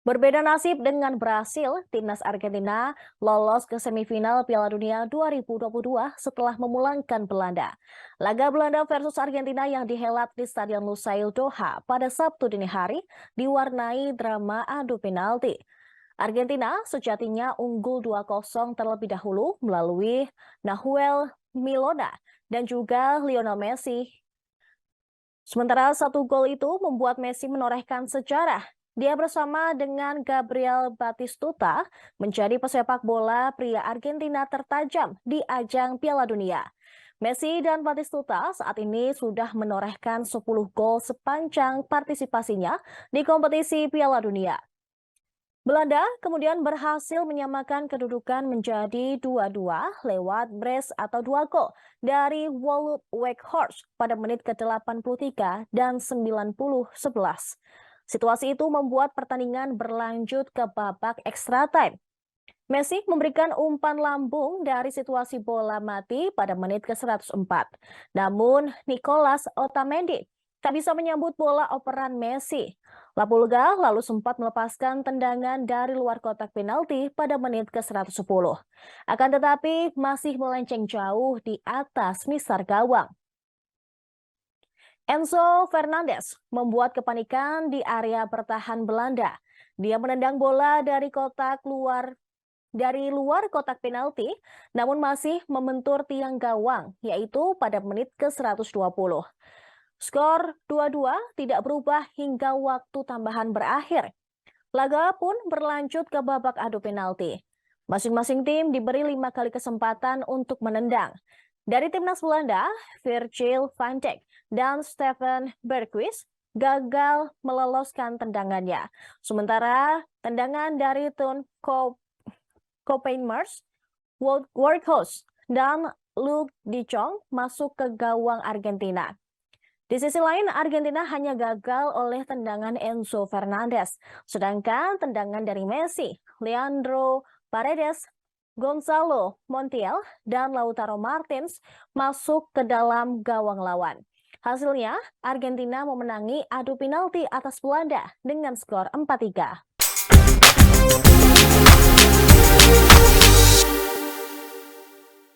Berbeda nasib dengan Brasil, timnas Argentina lolos ke semifinal Piala Dunia 2022 setelah memulangkan Belanda. Laga Belanda versus Argentina yang dihelat di Stadion Lusail Doha pada Sabtu dini hari diwarnai drama adu penalti. Argentina sejatinya unggul 2-0 terlebih dahulu melalui Nahuel Milona dan juga Lionel Messi. Sementara satu gol itu membuat Messi menorehkan sejarah. Dia bersama dengan Gabriel Batistuta menjadi pesepak bola pria Argentina tertajam di ajang Piala Dunia. Messi dan Batistuta saat ini sudah menorehkan 10 gol sepanjang partisipasinya di kompetisi Piala Dunia. Belanda kemudian berhasil menyamakan kedudukan menjadi 2-2 lewat brace atau 2 gol dari Wout Weghorst pada menit ke-83 dan 90-11. Situasi itu membuat pertandingan berlanjut ke babak extra time. Messi memberikan umpan lambung dari situasi bola mati pada menit ke-104. Namun Nicolas Otamendi tak bisa menyambut bola operan Messi. Lapulga lalu sempat melepaskan tendangan dari luar kotak penalti pada menit ke-110. Akan tetapi masih melenceng jauh di atas misar gawang. Enzo Fernandez membuat kepanikan di area pertahan Belanda. Dia menendang bola dari luar kotak penalti, namun masih membentur tiang gawang, yaitu pada menit ke-120. Skor 2-2 tidak berubah hingga waktu tambahan berakhir. Laga pun berlanjut ke babak adu penalti. Masing-masing tim diberi 5 kali kesempatan untuk menendang. Dari timnas Belanda, Virgil van Dijk dan Steven Berghuis gagal meloloskan tendangannya. Sementara tendangan dari Thun Koopmeiners, Weghorst, dan Luuk de Jong masuk ke gawang Argentina. Di sisi lain, Argentina hanya gagal oleh tendangan Enzo Fernandez, sedangkan tendangan dari Messi, Leandro Paredes, Gonzalo Montiel, dan Lautaro Martins masuk ke dalam gawang lawan. Hasilnya, Argentina memenangi adu penalti atas Belanda dengan skor 4-3.